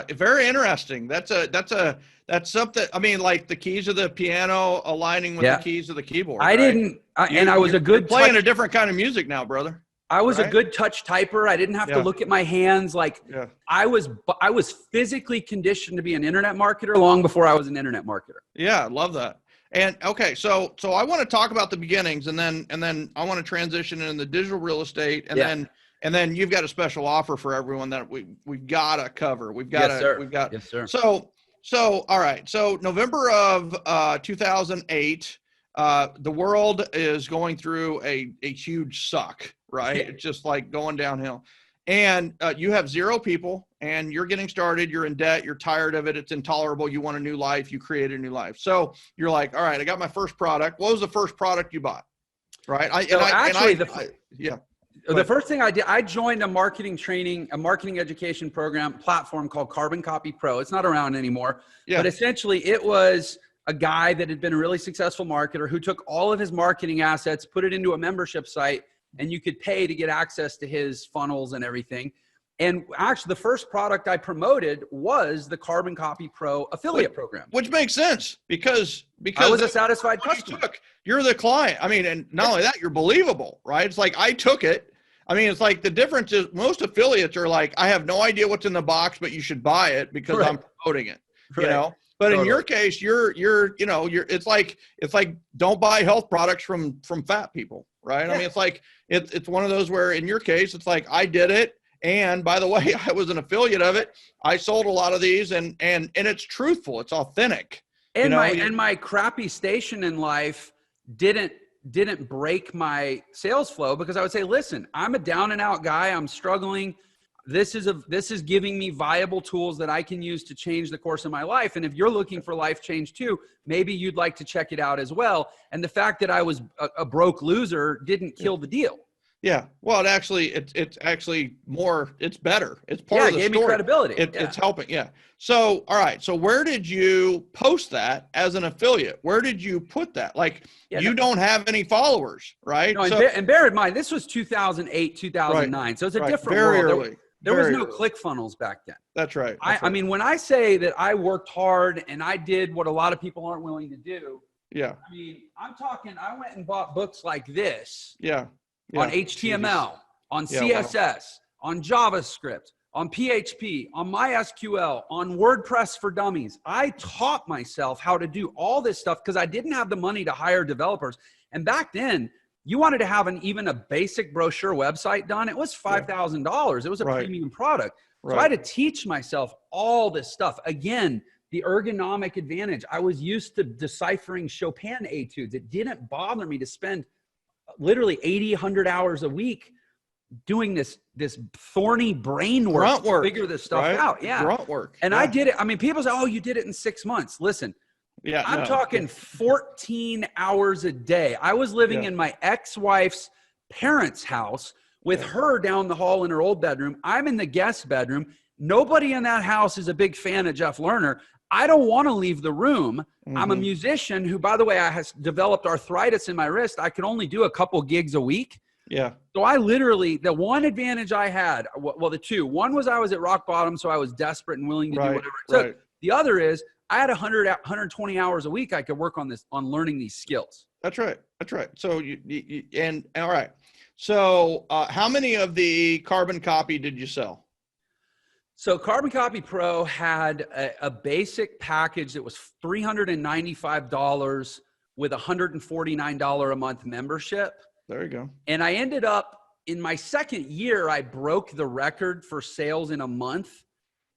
Very interesting. That's something. I mean, like the keys of the piano aligning with the keys of the keyboard. I was a good playing a different kind of music now, brother. I was a good touch typer. I didn't have to look at my hands. I was physically conditioned to be an internet marketer long before I was an internet marketer. Yeah, I love that. And okay, so I want to talk about the beginnings, and then I want to transition into the digital real estate, and then you've got a special offer for everyone that we've got to cover. Yes, sir. So all right. So November of 2008, the world is going through a huge suck, right? Yeah. It's just like going downhill. And you have 0 people, and you're getting started. You're in debt. You're tired of it. It's intolerable. You want a new life. You create a new life. So you're like, all right, I got my first product. What was the first product you bought? Right. The first thing I did, I joined a marketing education program platform called Carbon Copy Pro. It's not around anymore, but essentially it was a guy that had been a really successful marketer who took all of his marketing assets, put it into a membership site, and you could pay to get access to his funnels and everything. And actually, the first product I promoted was the Carbon Copy Pro affiliate program. Which makes sense because I was a satisfied customer. You're the client. I mean, and not only that, you're believable, right? It's like I took it. I mean, it's like the difference is most affiliates are like, I have no idea what's in the box, but you should buy it because I'm promoting it. You know? But in your case, it's like don't buy health products from fat people, right? Yeah. I mean, it's like it's one of those where in your case, it's like I did it, and by the way, I was an affiliate of it. I sold a lot of these, and it's truthful, it's authentic. And my crappy station in life didn't break my sales flow, because I would say, listen, I'm a down and out guy. I'm struggling. This is giving me viable tools that I can use to change the course of my life. And if you're looking for life change too, maybe you'd like to check it out as well. And the fact that I was a broke loser didn't kill the deal. Yeah. Well, it's actually more, it's better. It's part of the story. It gave me credibility. It's helping. Yeah. So, all right. So where did you post that as an affiliate? Where did you put that? Like don't have any followers, right? No, and bear in mind, this was 2008, 2009. Right. So it's a different Very world. Early. There was no click funnels back then. That's right. I mean, when I say that I worked hard and I did what a lot of people aren't willing to do. Yeah. I mean, I'm talking, I went and bought books like this. Yeah. On HTML, on CSS, on JavaScript, on PHP, on MySQL, on WordPress for Dummies. I taught myself how to do all this stuff because I didn't have the money to hire developers. And back then, you wanted to have even a basic brochure website done. It was $5,000. It was a premium product. So I had to teach myself all this stuff. Again, the ergonomic advantage. I was used to deciphering Chopin etudes. It didn't bother me to spend literally 80, 100 hours a week doing this thorny brain work to figure this stuff out. Yeah. Grunt work. And I did it. I mean, people say, oh, you did it in 6 months. Listen, I'm talking 14 hours a day. I was living in my ex-wife's parents' house with her down the hall in her old bedroom. I'm in the guest bedroom. Nobody in that house is a big fan of Jeff Lerner. I don't want to leave the room. I'm a musician who, by the way, I has developed arthritis in my wrist. I could only do a couple gigs a week. Yeah. So I literally, the one advantage I had, well, the two. One was I was at rock bottom, so I was desperate and willing to do whatever it took. The other is I had 120 hours a week I could work on learning these skills. That's right. So all right. So how many of the Carbon Copy did you sell? So Carbon Copy Pro had a basic package that was $395 with $149 a month membership. There you go. And I ended up, in my second year, I broke the record for sales in a month.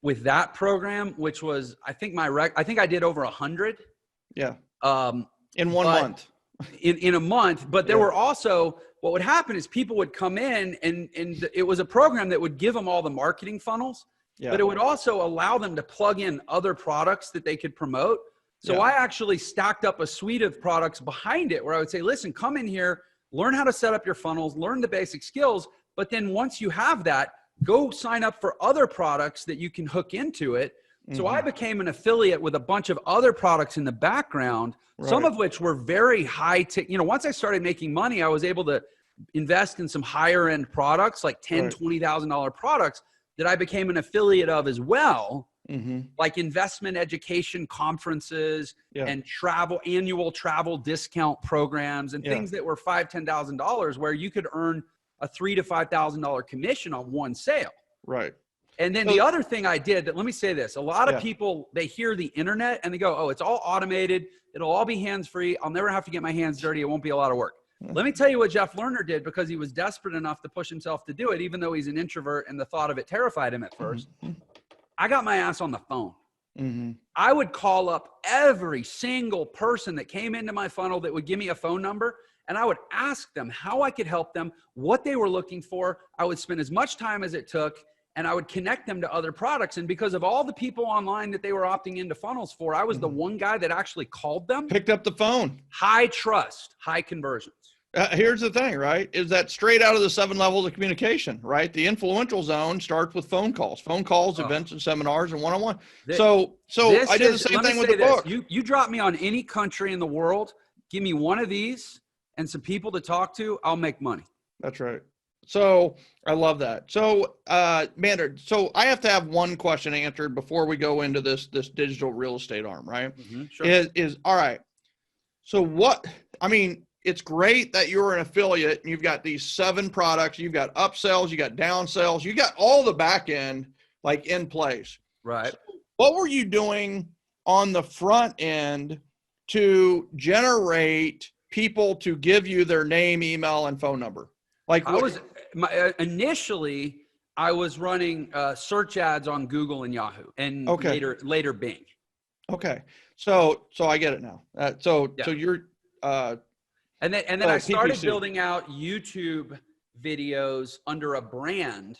with that program, which was, I think I think I did over 100. Yeah. Um, in 1 month. In a month. But there were also, what would happen is people would come in and it was a program that would give them all the marketing funnels, but it would also allow them to plug in other products that they could promote. So I actually stacked up a suite of products behind it where I would say, listen, come in here, learn how to set up your funnels, learn the basic skills. But then once you have that, go sign up for other products that you can hook into it. So I became an affiliate with a bunch of other products in the background, some of which were very high tech. You know, once I started making money, I was able to invest in some higher end products, like $10,000, $20,000 products that I became an affiliate of as well. Like investment education conferences and annual travel discount programs and things that were $5,000, $10,000 where you could earn a $3,000 to $5,000 commission on one sale. Right. And then the other thing I did, let me say this, a lot of people, they hear the internet and they go, oh, it's all automated. It'll all be hands-free. I'll never have to get my hands dirty. It won't be a lot of work. Let me tell you what Jeff Lerner did, because he was desperate enough to push himself to do it, even though he's an introvert and the thought of it terrified him at first. I got my ass on the phone. I would call up every single person that came into my funnel that would give me a phone number, and I would ask them how I could help them, what they were looking for. I would spend as much time as it took, and I would connect them to other products. And because of all the people online that they were opting into funnels for, I was the one guy that actually called them. Picked up the phone. High trust, high conversions. Here's the thing, right? Is that straight out of the 7 levels of communication, right? The influential zone starts with phone calls, events and seminars and one-on-one. So I did the same thing with the book. You drop me on any country in the world, give me one of these and some people to talk to, I'll make money. That's right. So I love that. So, Mander, so I have to have one question answered before we go into this digital real estate arm, right? Sure. Is all right. So it's great that you're an affiliate and you've got these 7 products, you've got upsells, you got downsells, you got all the back end like in place. Right. So what were you doing on the front end to generate people to give you their name, email, and phone number? Like initially I was running search ads on Google and Yahoo, and later Bing. Okay. So I get it now. So you're, and then I started building out YouTube videos under a brand.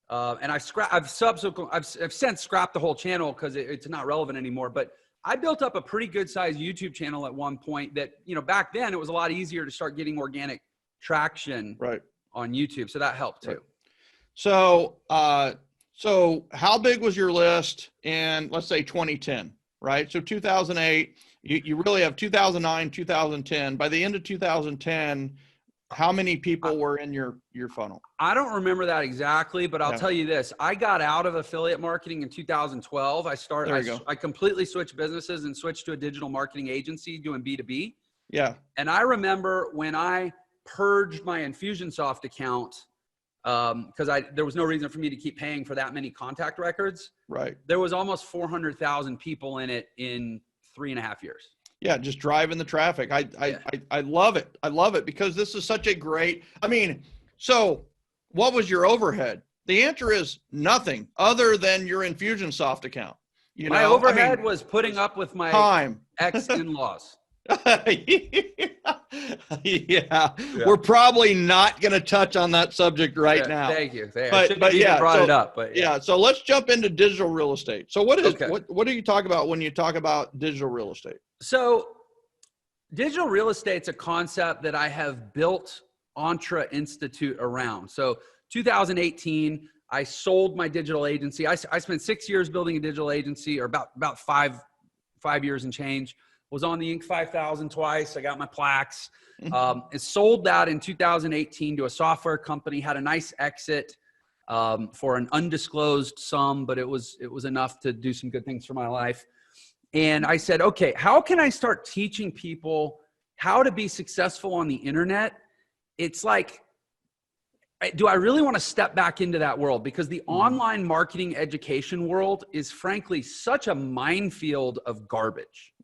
And I've since scrapped the whole channel because it's not relevant anymore. But I built up a pretty good sized YouTube channel at one point that, back then it was a lot easier to start getting organic traction on YouTube. So that helped too. Right. So how big was your list in, let's say 2010, right? So 2008, you really have 2009, 2010. By the end of 2010, how many people were in your funnel? I don't remember that exactly, but I'll tell you this. I got out of affiliate marketing in 2012. I completely switched businesses and switched to a digital marketing agency doing B2B. Yeah. And I remember when I purged my Infusionsoft account, because there was no reason for me to keep paying for that many contact records. Right. There was almost 400,000 people in it in 3.5 years. Yeah, just driving the traffic. I love it. I love it because this is such a great, so what was your overhead? The answer is nothing other than your Infusionsoft account. My overhead was putting up with my time. Ex-in-laws. Yeah. We're probably not going to touch on that subject now. Thank you. I brought it up. But so let's jump into digital real estate. So what do you talk about when you talk about digital real estate? So digital real estate's a concept that I have built Entre Institute around. So 2018, I sold my digital agency. I spent 6 years building a digital agency, or about five years and change. Was on the Inc. 5000 twice. I got my plaques. And sold that in 2018 to a software company. Had a nice exit for an undisclosed sum, but it was enough to do some good things for my life. And I said, okay, how can I start teaching people how to be successful on the internet? It's like, do I really want to step back into that world? Because the online marketing education world is frankly such a minefield of garbage.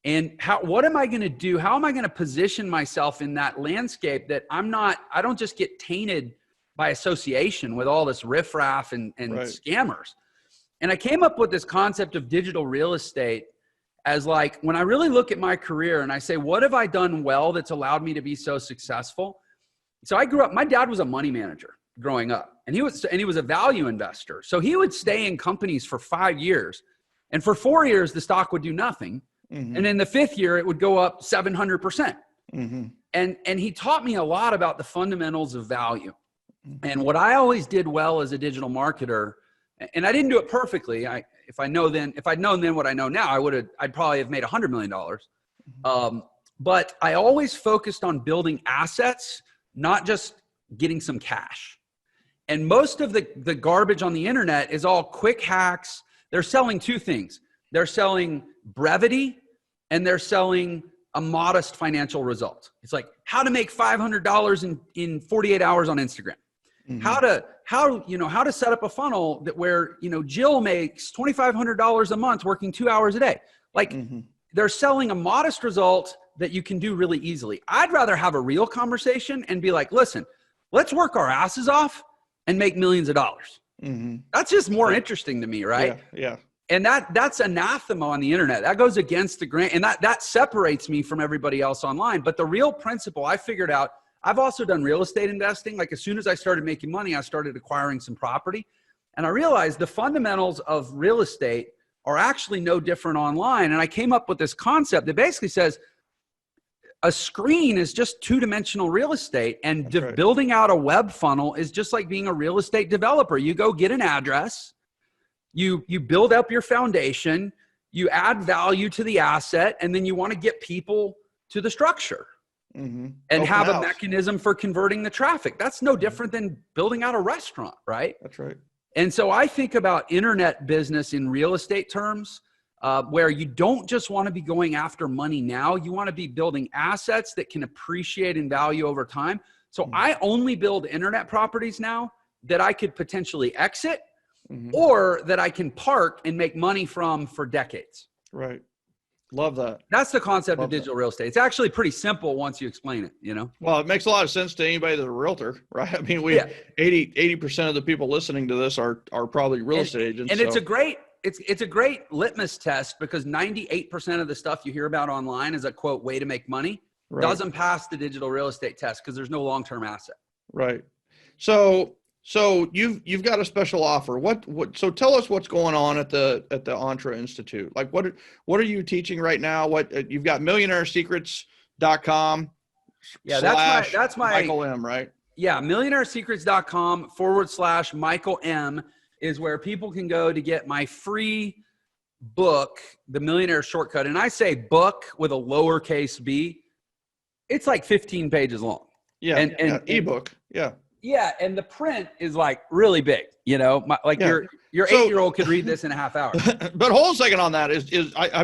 And what am I going to do? How am I going to position myself in that landscape that I don't just get tainted by association with all this riffraff and scammers. And I came up with this concept of digital real estate as like, when I really look at my career and I say, what have I done well that's allowed me to be so successful? So I grew up, my dad was a money manager growing up, and he was a value investor. So he would stay in companies for 5 years, and for 4 years, the stock would do nothing. Mm-hmm. And in the 5th year, it would go up 700%. Mm-hmm. And he taught me a lot about the fundamentals of value. Mm-hmm. And what I always did well as a digital marketer, and I didn't do it perfectly. If I'd known then what I know now, I'd probably have made $100 million. Mm-hmm. But I always focused on building assets, not just getting some cash. And most of the garbage on the internet is all quick hacks. They're selling two things. They're selling brevity, and they're selling a modest financial result. It's like how to make $500 in 48 hours on Instagram. Mm-hmm. How to set up a funnel that where, Jill makes $2,500 a month working 2 hours a day. Like mm-hmm. They're selling a modest result that you can do really easily. I'd rather have a real conversation and be like, listen, let's work our asses off and make millions of dollars. Mm-hmm. That's just more interesting to me, right? Yeah. And that's anathema on the internet. That goes against the grain, and that separates me from everybody else online. But the real principle I figured out, I've also done real estate investing. Like as soon as I started making money, I started acquiring some property. And I realized the fundamentals of real estate are actually no different online. And I came up with this concept that basically says a screen is just two-dimensional real estate, and building out a web funnel is just like being a real estate developer. You go get an address, you build up your foundation, you add value to the asset, and then you want to get people to the structure mm-hmm. and have a mechanism for converting the traffic. That's no different than building out a restaurant, right? That's right. And so I think about internet business in real estate terms, where you don't just want to be going after money now. You want to be building assets that can appreciate in value over time. So mm-hmm. I only build internet properties now that I could potentially exit mm-hmm. or that I can park and make money from for decades. Right. Love that. That's the concept of digital real estate. It's actually pretty simple once you explain it, Well, it makes a lot of sense to anybody that's a realtor, right? I mean, 80% of the people listening to this are probably real estate agents. And it's a great litmus test, because 98% of the stuff you hear about online is a quote way to make money. Right. Doesn't pass the digital real estate test because there's no long-term asset. Right. So you've got a special offer. So tell us what's going on at the Entre Institute. Like what are you teaching right now? What you've got millionairesecrets.com. Yeah, that's my Michael M, right? Yeah, millionairesecrets.com/Michael M is where people can go to get my free book, The Millionaire Shortcut. And I say book with a lowercase b. It's like 15 pages long. Yeah, and ebook. Yeah. Yeah, and the print is like really big, your 8-year-old could read this in a half hour. But hold a second on that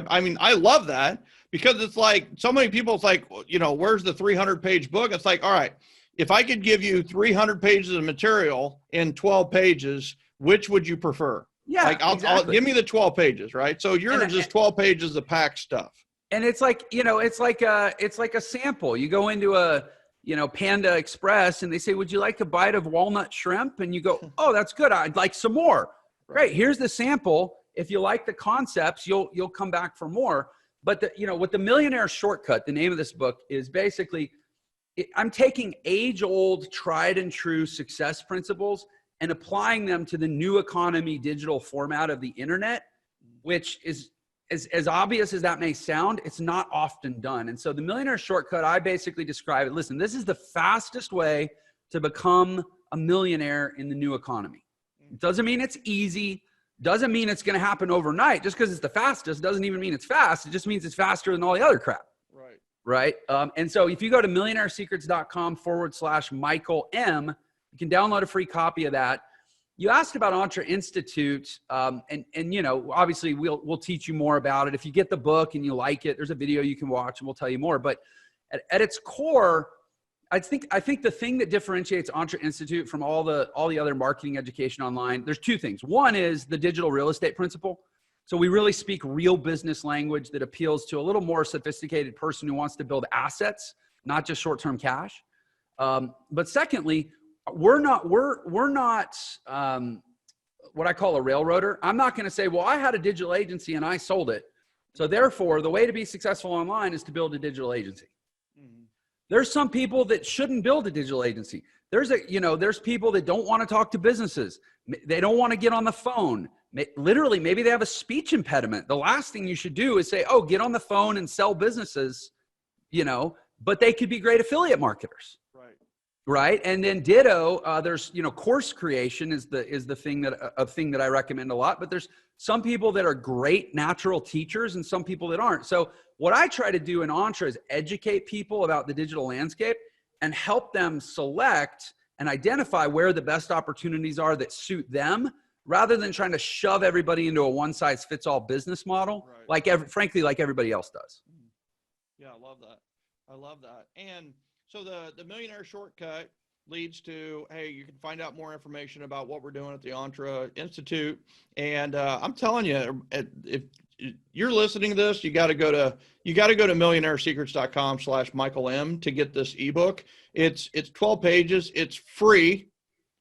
I mean, I love that, because it's like so many people, it's like, where's the 300-page book? It's like, all right, if I could give you 300 pages of material in 12 pages, which would you prefer? Yeah, like I'll give me the 12 pages, right? So yours is just 12 pages of packed stuff. And it's like, it's like a sample. You go into a Panda Express and they say, would you like a bite of walnut shrimp? And you go, oh, that's good. I'd like some more. Great. Here's the sample. If you like the concepts, you'll come back for more. But with the Millionaire Shortcut, the name of this book is basically, I'm taking age-old, tried and true success principles and applying them to the new economy digital format of the internet, which is as obvious as that may sound, it's not often done. And so the Millionaire Shortcut, I basically describe it. Listen, this is the fastest way to become a millionaire in the new economy. It doesn't mean it's easy. Doesn't mean it's going to happen overnight. Just because it's the fastest doesn't even mean it's fast. It just means it's faster than all the other crap. Right. And so if you go to millionairesecrets.com/Michael M, you can download a free copy of that. You asked about Entre Institute, and obviously we'll teach you more about it. If you get the book and you like it, there's a video you can watch and we'll tell you more. But at its core, I think the thing that differentiates Entre Institute from all the other marketing education online, there's two things. One is the digital real estate principle. So we really speak real business language that appeals to a little more sophisticated person who wants to build assets, not just short-term cash. But secondly, we're not what I call a railroader. I'm not going to say, well, I had a digital agency and I sold it. So therefore, the way to be successful online is to build a digital agency. Mm-hmm. There's some people that shouldn't build a digital agency. There's people that don't want to talk to businesses. They don't want to get on the phone. Literally, maybe they have a speech impediment. The last thing you should do is say, oh, get on the phone and sell businesses, but they could be great affiliate marketers. Right. And then ditto, there's, course creation is the thing that I recommend a lot, but there's some people that are great natural teachers and some people that aren't. So what I try to do in Entre is educate people about the digital landscape and help them select and identify where the best opportunities are that suit them, rather than trying to shove everybody into a one-size-fits-all business model, frankly, like everybody else does. Yeah, I love that. And so the Millionaire Shortcut leads to, hey, you can find out more information about what we're doing at the Entre Institute. And I'm telling you, if you're listening to this, you got to go to millionairesecrets.com/Michael M to get this ebook. It's 12 pages. It's free.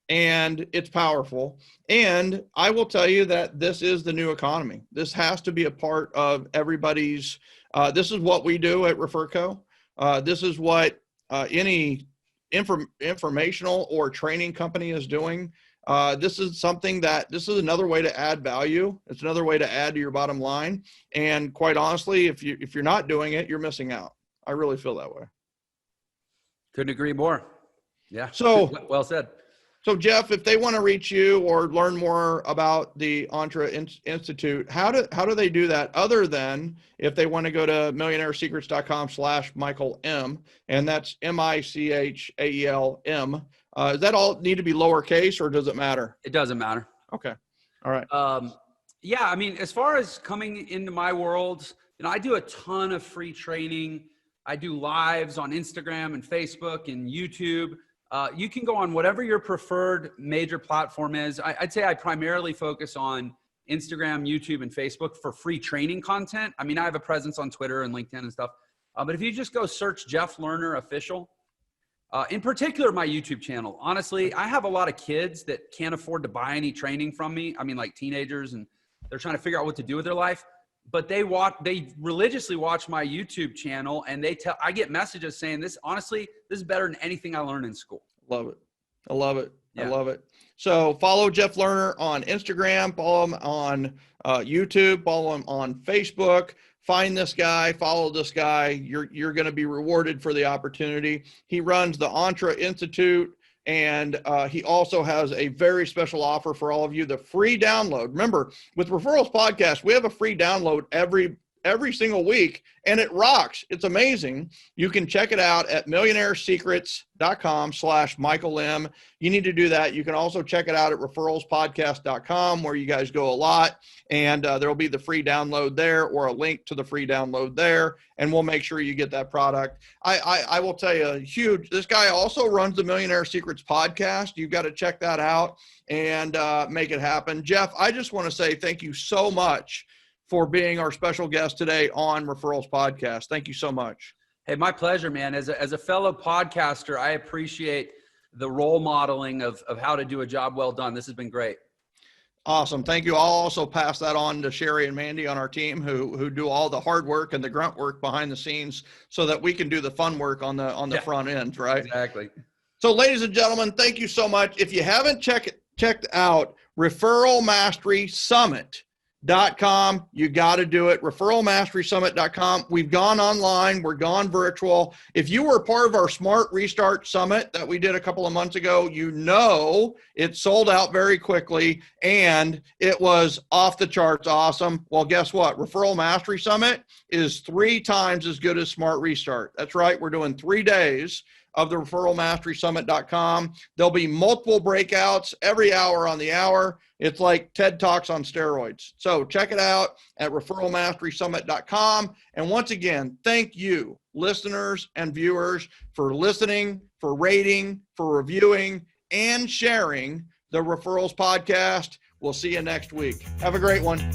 And it's powerful. And I will tell you that this is the new economy. This has to be a part of everybody's. This is what we do at ReferCo. This is what any informational or training company is doing. This is another way to add value. It's another way to add to your bottom line. And quite honestly, if you're not doing it, you're missing out. I really feel that way. Couldn't agree more. Yeah. So well said. So Jeff, if they want to reach you or learn more about the Entre Institute, how do they do that, other than if they want to go to millionairesecrets.com/Michael M, and that's MICHAELM. Does that all need to be lowercase, or does it matter? It doesn't matter. Okay. All right. Yeah. I mean, as far as coming into my world, I do a ton of free training. I do lives on Instagram and Facebook and YouTube. You can go on whatever your preferred major platform is. I'd say I primarily focus on Instagram, YouTube, and Facebook for free training content. I mean, I have a presence on Twitter and LinkedIn and stuff. But if you just go search Jeff Lerner Official, in particular, my YouTube channel, honestly, I have a lot of kids that can't afford to buy any training from me. I mean, like teenagers, and they're trying to figure out what to do with their life. But they religiously watch my YouTube channel, and I get messages saying this is better than anything I learned in school. Love it. I love it. Yeah. I love it. So follow Jeff Lerner on Instagram, follow him on YouTube, follow him on Facebook, find this guy, follow this guy. You're going to be rewarded for the opportunity. He runs the Entre Institute. And he also has a very special offer for all of you, the free download. Remember, with Referrals Podcast, we have a free download every single week, and it rocks. It's amazing. You can check it out at millionairesecrets.com/Michael M. You need to do that. You can also check it out at referralspodcast.com, where you guys go a lot, and there will be the free download there, or a link to the free download there, and we'll make sure you get that product. I will tell you, this guy also runs the Millionaire Secrets podcast. You've got to check that out and make it happen. Jeff, I just want to say thank you so much for being our special guest today on Referrals Podcast. Thank you so much. Hey, my pleasure, man. As a fellow podcaster, I appreciate the role modeling of how to do a job well done. This has been great. Awesome. Thank you. I'll also pass that on to Sherry and Mandy on our team who do all the hard work and the grunt work behind the scenes, so that we can do the fun work on the front end, right? Exactly. So ladies and gentlemen, thank you so much. If you haven't checked out referralmasterysummit.com, you got to do it. referralmasterysummit.com. We've gone online. We're gone virtual. If you were part of our Smart Restart Summit that we did a couple of months ago, it sold out very quickly, and it was off the charts awesome. Well, guess what? Referral Mastery Summit is 3 times as good as Smart Restart. That's right. We're doing 3 days of the referralmasterysummit.com. There'll be multiple breakouts every hour on the hour. It's like TED Talks on steroids. So check it out at referralmasterysummit.com. And once again, thank you, listeners and viewers, for listening, for rating, for reviewing, and sharing the Referrals Podcast. We'll see you next week. Have a great one.